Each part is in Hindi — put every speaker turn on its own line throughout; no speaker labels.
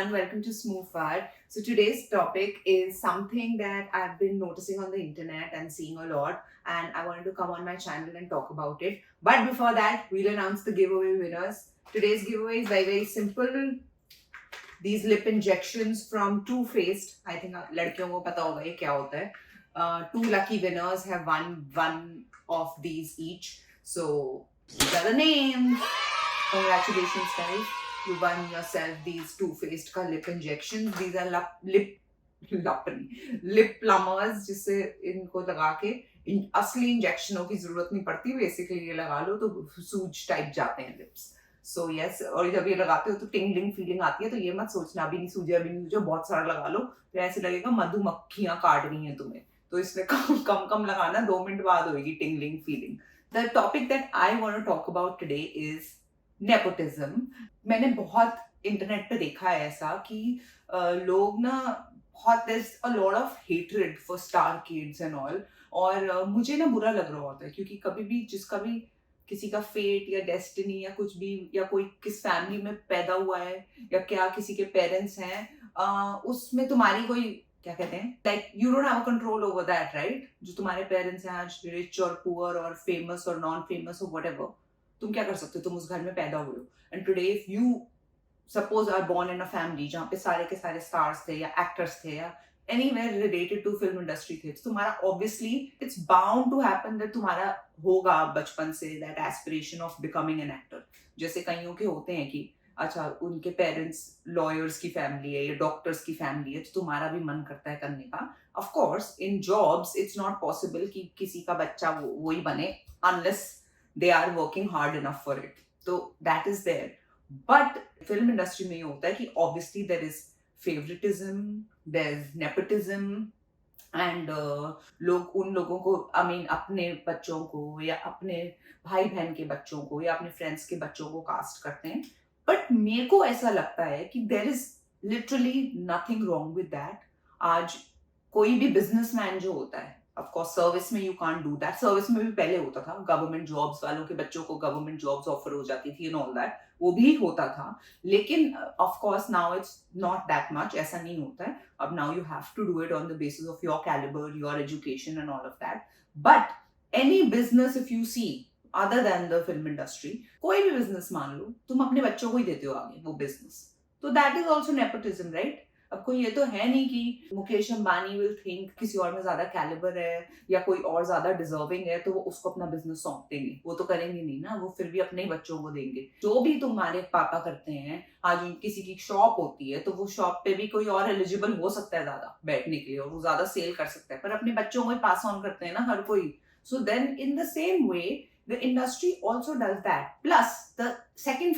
everyone, welcome to Smooth Far. So today's topic is something that I've been noticing on the internet and seeing a lot, and I wanted to come on my channel and talk about it. But before that, we'll announce the giveaway winners. Today's giveaway is very simple. These lip injections from Too Faced. I think लड़कियों को पता होगा ये क्या होता है. Two lucky winners have won one of these each. So these are the names. Congratulations, guys. You won yourself these Too Faced का lip injections. These are lip plumbers जिससे इनको लगा के असली इंजेक्शनों की जरूरत नहीं पड़ती. बेसिकली ये लगा लो तो सूज टाइप जाते हैं लिप्स. सो यस, और जब ये लगाते हो तो टिंगलिंग फीलिंग आती है. तो ये मत सोचना अभी नहीं सूझे अभी नहीं सूझे, बहुत सारा लगा लो फिर ऐसे लगेगा मधुमक्खियां काट रही हैं तुम्हें. तो इसलिए कम कम लगाना, 2 मिनट बाद होगी tingling feeling. The topic that I want to talk about today is nepotism. मैंने बहुत इंटरनेट पे देखा है ऐसा कि लोग ना बहुत there's a lot of hatred for star kids and all. और मुझे ना बुरा लग रहा होता है क्योंकि कभी भी जिसका भी किसी का फेट या डेस्टिनी या कुछ भी, या कोई किस फैमिली में पैदा हुआ है या क्या किसी के पेरेंट्स हैं, उसमें तुम्हारी कोई क्या कहते हैं, like you don't have control over that, right. जो तुम्हारे पेरेंट्स हैं आज रिच और पुअर और फेमस और नॉन फेमस और व्हाटएवर, तुम क्या कर सकते हो? तुम उस घर में पैदा हुए हो. And today if you suppose are born in a family जहाँ पे सारे के सारे स्टार्स थे या एक्टर्स थे या anywhere related to film industry थे, तो तुम्हारा obviously it's bound to happen that तुम्हारा होगा बचपन से that aspiration of becoming an actor. जैसे कईयों के होते हैं कि अच्छा उनके पेरेंट्स लॉयर्स की फैमिली है या डॉक्टर्स की फैमिली है, तो तुम्हारा भी मन करता है करने का. Of course in jobs it's not possible कि किसी का बच्चा वही बने unless they are working hard enough for it. So that is there. But film industry में ये होता है कि obviously there is favoritism, there's nepotism, and लोग उन लोगों को I mean अपने बच्चों को या अपने भाई बहन के बच्चों को या अपने फ्रेंड्स के बच्चों को कास्ट करते हैं. बट मेरे को ऐसा लगता है कि there is literally nothing wrong with that. आज कोई भी बिजनेसमैन जो होता है, ऑफ कोर्स सर्विस में you can't do that. Service में भी पहले होता था, गवर्नमेंट जॉब्स वालों के बच्चों को गवर्नमेंट जॉब्स ऑफर हो जाती थी एंड ऑल दैट, वो भी होता था. लेकिन of course now it's not that much, ऐसा नहीं होता है. अब now you have to do it on the basis of your calibre, your education and all of that. But any business if you see other than the film industry, कोई भी बिजनेस मान लो, तुम अपने बच्चों को ही देते हो आगे वो बिजनेस. तो that is also nepotism, right. अब कोई ये तो है नहीं कि मुकेश अंबानी विल थिंक किसी और में ज्यादा कैलिबर है या कोई और ज्यादा डिजर्विंग है तो वो उसको अपना बिजनेस सौंप देंगे. वो तो करेंगे नहीं ना, वो फिर भी अपने बच्चों को देंगे. जो भी तुम्हारे पापा करते हैं, आज किसी की शॉप होती है तो वो शॉप पे भी कोई और एलिजिबल हो सकता है ज्यादा बैठने के लिए और वो ज्यादा सेल कर सकता है, पर अपने बच्चों को ही पास ऑन करते हैं ना हर कोई. So then in the same way the industry also does that. Plus the second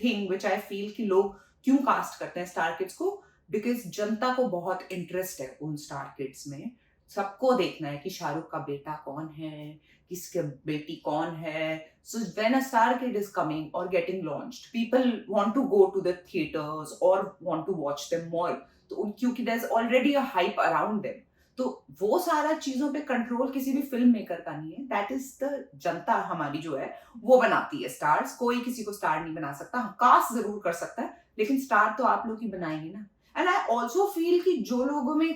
thing which I feel कि लोग क्यों कास्ट करते हैं स्टार किड्स को, बिकॉज जनता को बहुत इंटरेस्ट है उन स्टार किड्स में. सबको देखना है कि शाहरुख का बेटा कौन है, किसके बेटी कौन है. So when a star kid is coming और getting launched, people want to go to the theatres और want to watch them more. तो क्योंकि there is already a hype around them. तो वो सारा चीजों पे कंट्रोल किसी भी फिल्म मेकर का नहीं है. दैट इज द जनता हमारी जो है वो बनाती है स्टार्स. कोई किसी को स्टार नहीं बना सकता. कास्ट जरूर कर सकता है लेकिन स्टार तो आप लोग ही बनाएंगे ना. एंड आई ऑल्सो फील कि जो लोगों में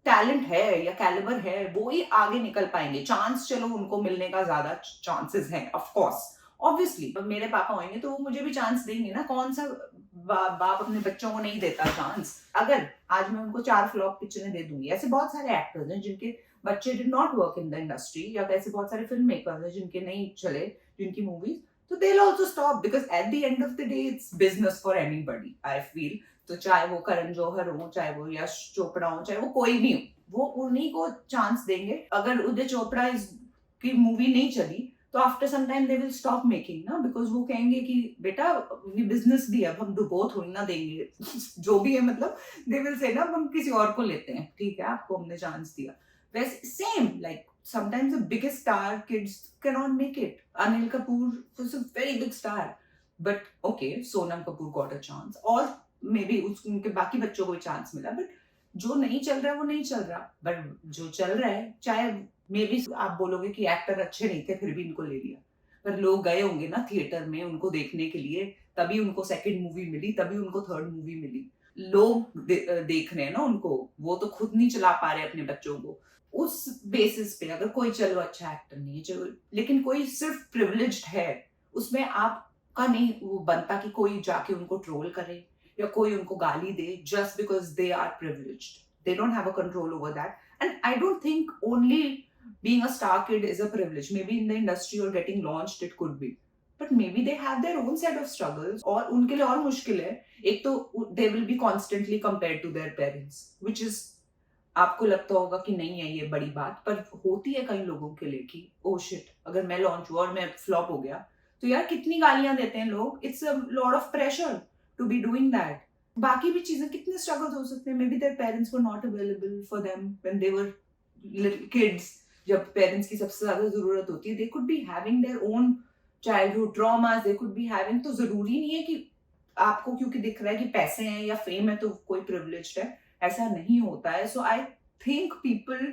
टैलेंट है या कैलिबर है वो ही आगे निकल पाएंगे. चांस चलो उनको मिलने का ज्यादा चांसेस हैं ऑफ कोर्स, ऑब्वियसली. मेरे पापा होंगे तो वो मुझे भी चांस देंगे ना. कौन सा बाप अपने बच्चों को नहीं देता चांस? अगर आज मैं उनको 4 फ्लॉप पिक्चरें दे दूंगी, ऐसे बहुत सारे एक्टर्स हैं जिनके बच्चे did not work in the industry, या ऐसे बहुत सारे फिल्म मेकर्स हैं जिनके नहीं चले जिनकी मूवीज, तो they will also stop because at the end of the day it's business for anybody I feel. तो चाहे वो करण जौहर हो, चाहे वो यश चोपड़ा हो, चाहे वो कोई भी हो, वो उन्हीं को चांस देंगे. अगर उदय चोपड़ा की मूवी नहीं चली तो after some time they will stop making ना, बिकॉज वो कहेंगे कि बेटा ये बिजनेस भी है, अब हम वो थोड़ी ना देंगे जो भी है. मतलब दे विल से ना हम किसी और को लेते हैं, ठीक है आपको हमने चांस दिया. वैसे same like sometimes the biggest star kids cannot make it. Anil Kapoor was a very big star, but okay, Sonam Kapoor got a chance, or maybe उनके बाकी बच्चों को भी चांस मिला. बट जो नहीं चल रहा है वो नहीं चल रहा. बट जो चल रहा है, चाहे मे बी आप बोलोगे कि एक्टर अच्छे नहीं थे फिर भी इनको ले लिया, पर लोग गए होंगे ना थिएटर में उनको देखने के लिए, तभी उनको सेकंड मूवी मिली, तभी उनको थर्ड मूवी मिली. लोग देख रहे हैं ना उनको, वो तो खुद नहीं चला पा रहे अपने बच्चों को। उस बेसिस पे अगर कोई चलो अच्छा एक्टर नहीं है, चलो लेकिन कोई सिर्फ प्रिविलेज्ड है, उसमें आपका नहीं वो बनता कि कोई जाके उनको ट्रोल करे या कोई उनको गाली दे just because they are privileged. They don't have a control over that. And I don't think only being a star kid is a privilege. Maybe in the industry or getting launched, it could be. But maybe they have their own set of struggles. और उनके लिए और मुश्किल है। एक तो they will be constantly compared to their parents, which is आपको लगता होगा कि नहीं है ये बड़ी बात, पर होती है कई लोगों के लिए कि ओ शिट, अगर मैं लॉन्च हुआ और मैं फ्लॉप हो गया तो यार कितनी गालियां देते हैं लोग। It's a lot of pressure to be doing that. बाकी भी चीजें कितने स्ट्रगल्स हो सकते हैं। Maybe their parents were not available for them when they were little kids. जब पेरेंट्स की सबसे ज्यादा जरूरत होती है, they could be having their own childhood traumas, they could be having. तो जरूरी नहीं है कि आपको क्योंकि दिख रहा है कि पैसे हैं या फेम है तो कोई प्रिविलेज्ड है, ऐसा नहीं होता है। So I think people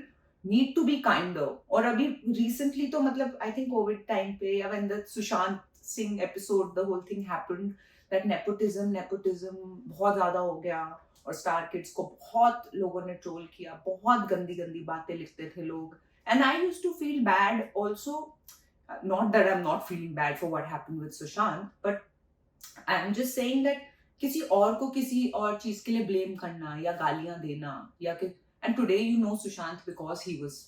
need to be kinder. और अभी रिसेंटली तो मतलब आई थिंक कोविड टाइम पे या when the Sushant Singh episode the whole thing happened, that nepotism बहुत ज्यादा हो गया और स्टार किड्स को बहुत लोगों ने ट्रोल किया, बहुत गंदी गंदी बातें लिखते थे लोग। And I used to feel bad also, not that I am not feeling bad for what happened with Sushant, but I am just saying that किसी और को किसी और चीज के लिए ब्लेम करना या गालियां देना या कि and today you know Sushant because he was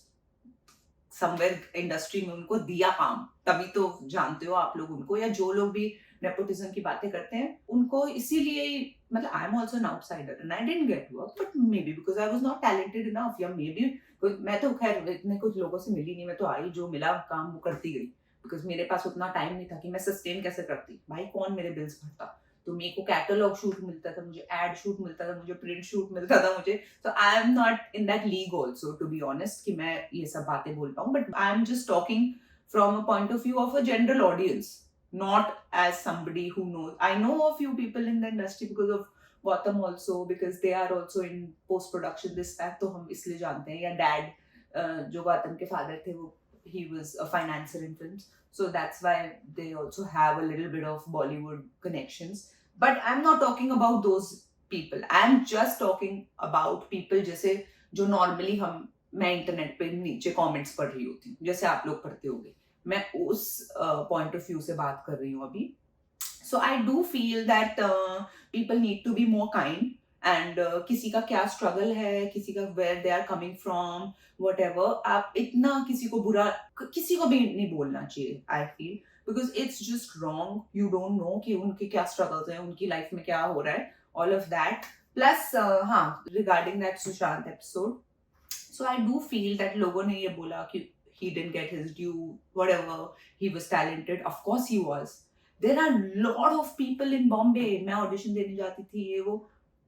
somewhere industry में, उनको दिया काम, तभी तो जानते हो आप लोग उनको। या जो लोग भी नेपोटिज्म की बातें करते हैं उनको इसीलिए, मतलब I am also an outsider and I didn't get work, but may be because I was not talented enough, या मे बी मैं तो खैर इतने कुछ लोगों से मिली नहीं, मैं तो आई जो मिला काम वो करती गई, बिकॉज मेरे पास उतना टाइम नहीं था कि मैं सस्टेन कैसे करती। भाई कौन मेरे बिल्स भरता। तो मेरे को कैटलॉग शूट मिलता था, मुझे एड शूट मिलता था, मुझे प्रिंट शूट मिलता था मुझे। तो I am not in that league also to be honest कि मैं ये सब बातें बोल पाऊँ, but I am just talking from a point of view of a general audience, not as somebody who knows. I know a few people in the industry because of Gautam also, because they are also in post production this that, तो हम इसलिए जानते हैं। या dad जो गौतम के father थे वो he was a financier in films, so that's why they also have a little bit of Bollywood connections. But I'm not talking about those people. I'm just talking about people जैसे जो normally मैं इंटरनेट पे नीचे कमेंट्स पढ़ रही होती हूँ जैसे आप लोग पढ़ते होंगे, मैं उस पॉइंट ऑफ व्यू से बात कर रही हूँ अभी। So I do feel that people need to be more kind and किसी का क्या स्ट्रगल है, किसी का where they are coming from, whatever, आप इतना किसी को बुरा किसी को भी नहीं बोलना चाहिए I feel, because it's just wrong. You don't know कि उनके क्या स्ट्रगल्स हैं, उनकी लाइफ में क्या हो रहा है, ऑल ऑफ दैट। प्लस हाँ, regarding that Sushant episode, so I do feel that लोगों ने ये बोला कि he didn't get his due, whatever, he was talented, of course he was. There are lot of people in Bombay, मैं audition देने जाती थी, ये वो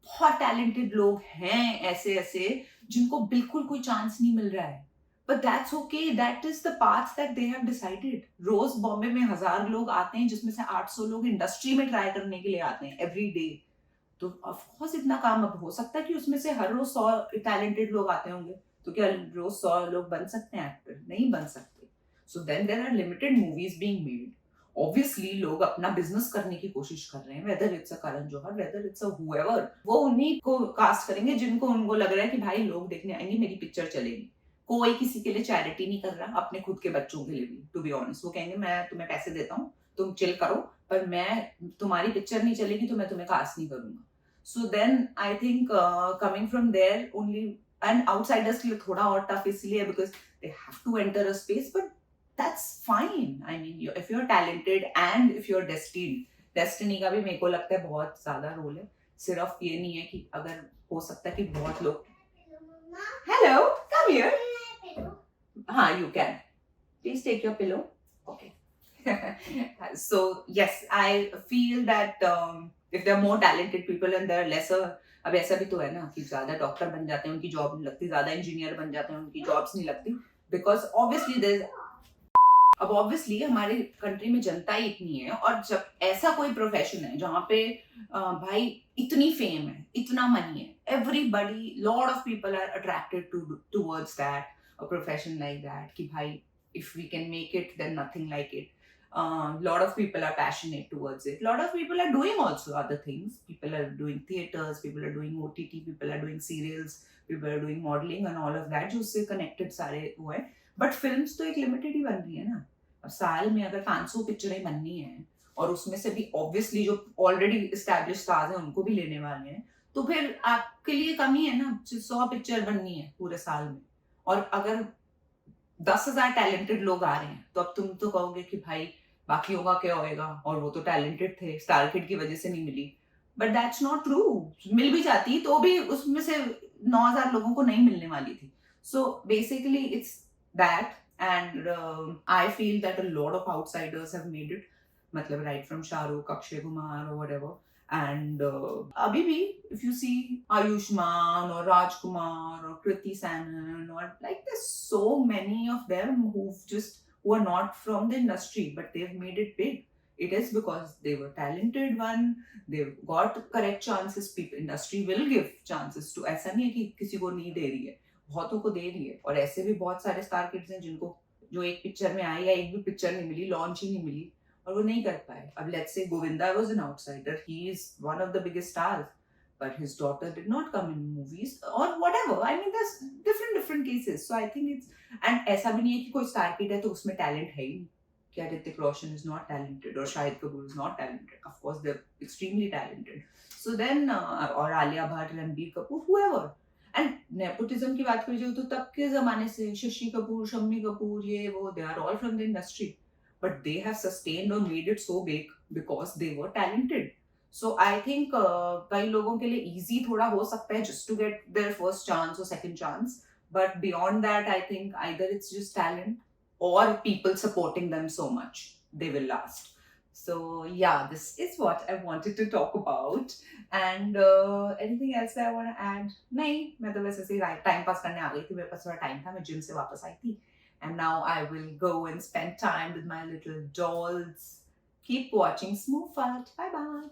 बहुत talented लोग हैं ऐसे ऐसे जिनको बिल्कुल कोई chance नहीं मिल रहा है, but that's okay, that is the path that they have decided. रोज बॉम्बे में 1000 लोग आते हैं जिसमें से 800 लोग इंडस्ट्री में ट्राई करने के लिए आते हैं every day. तो of course इतना काम अब हो सकता है कि उसमें से हर रोज 100 talented लोग आते होंगे, तो क्या रोज 100 लोग बन सकते हैं एक्टर? नहीं बन सकते। So then there are limited movies being made. Obviously लोग अपना बिजनेस करने की कोशिश कर रहे हैं, whether it's a Karan Johar, whether it's a whoever, वो उन्हीं को कास्ट करेंगे जिनको उनको लग रहा है कि भाई लोग देखने आएंगे, मेरी पिक्चर चलेगी। कोई किसी के लिए चैरिटी नहीं कर रहा, अपने खुद के बच्चों के लिए भी, टू बी ऑनेस्ट। वो कहेंगे मैं तुम्हें पैसे देता हूँ, तुम चिल करो, पर मैं तुम्हारी पिक्चर नहीं चलेगी तो मैं तुम्हें कास्ट नहीं करूंगा। So then I think coming from there only, and outsiders के लिए थोड़ा और टफ इसलिए because they have to enter a space, but that's fine. I mean if you are talented and if you are destined, destiny का भी मेरे को लगता है बहुत ज्यादा रोल है। सिर्फ ये नहीं है कि अगर हो सकता है कि बहुत लोग, हेलो कम हियर, हाँ you can please take your pillow, okay. So yes, I feel that if there are more talented people and there are lesser, अब ऐसा भी तो है ना कि ज्यादा डॉक्टर बन जाते हैं उनकी जॉब नहीं लगती, ज्यादा इंजीनियर बन जाते हैं उनकी जॉब्स नहीं लगती, बिकॉज ऑब्वियसली देयर, अब ऑब्वियसली हमारे कंट्री में जनता ही इतनी है, और जब ऐसा कोई प्रोफेशन है जहाँ पे भाई इतनी फेम है, इतना मनी है, everybody, lot of people are attracted towards that, a profession like that, कि भाई if we can make it then nothing like it. Lot of people are passionate towards it. Lot of people are doing also other things. People are doing theaters, people are doing OTT, people are doing serials, people are doing modeling and all of that, जो उससे connected सारे वो है. But films तो एक limited ही बन रही है ना. अब साल में अगर 500 पिक्चरें बननी है और उसमें से भी obviously जो already established stars हैं उनको भी लेने वाले हैं, तो फिर आपके लिए कमी है ना. 100 पिक्चर बननी है पूरे साल में, और अगर 10,000 टैलेंटेड लोग आ रहे हैं, तो अब तुम तो कहोगे कि भाई बाकियों का क्या होएगा, और वो तो टैलेंटेड थे, स्टार किड की वजह से नहीं मिली. But that's not true. मिल भी जाती तो भी उसमें से 9,000 लोगों को नहीं मिलने वाली थी. So basically it's that, and I feel that a lot of outsiders have made it. मतलब राइट फ्रॉम शाहरुख, अक्षय कुमार और व्हाटएवर. And अभी भी, if you see Ayushman or Rajkumar or Kriti Sanon, or like there's so many of them who are not from the industry, but they've made it big. It is because they were talented one, they've got correct chances. People, industry will give chances to. ऐसा नहीं है कि किसी को नहीं दे रही है, बहुतों को दे रही है. और ऐसे भी बहुत सारे स्टार किड्स हैं जिनको जो एक पिक्चर में आई या एक भी पिक्चर नहीं मिली, लॉन्च ही नहीं मिली, और वो नहीं कर पाए. अब let's say Govinda was an outsider, he is one of the biggest stars, but his daughter did not come in movies or whatever. I mean, there's different cases. So I think it's, and ऐसा भी नहीं है कि कोई स्टार किड है तो उसमें टैलेंट है ही. क्या Hrithik Roshan is not talented, और Shahid Kapoor is not talented? Of course they're extremely talented. So then और Alia Bhatt, Ranbir Kapoor, whoever. And nepotism की बात करी जाए तो तब के जमाने से शशि कपूर, शम्मी कपूर, ये वो, they are all from the industry, but they have sustained or made it so big because they were talented. So I think कई लोगों के लिए easy थोड़ा हो सकता है just to get their first chance or second chance, but beyond that I think either it's just talent or people supporting them so much they will last. So yeah, this is what I wanted to talk about. And anything else that I want to add? नहीं, मैं तो वैसे से टाइम पास करने आ गई थी. मेरे पास थोड़ा टाइम था, मैं जिम से वापस आई थी. And now I will go and spend time with my little dolls. Keep watching Smooth Art. Bye bye.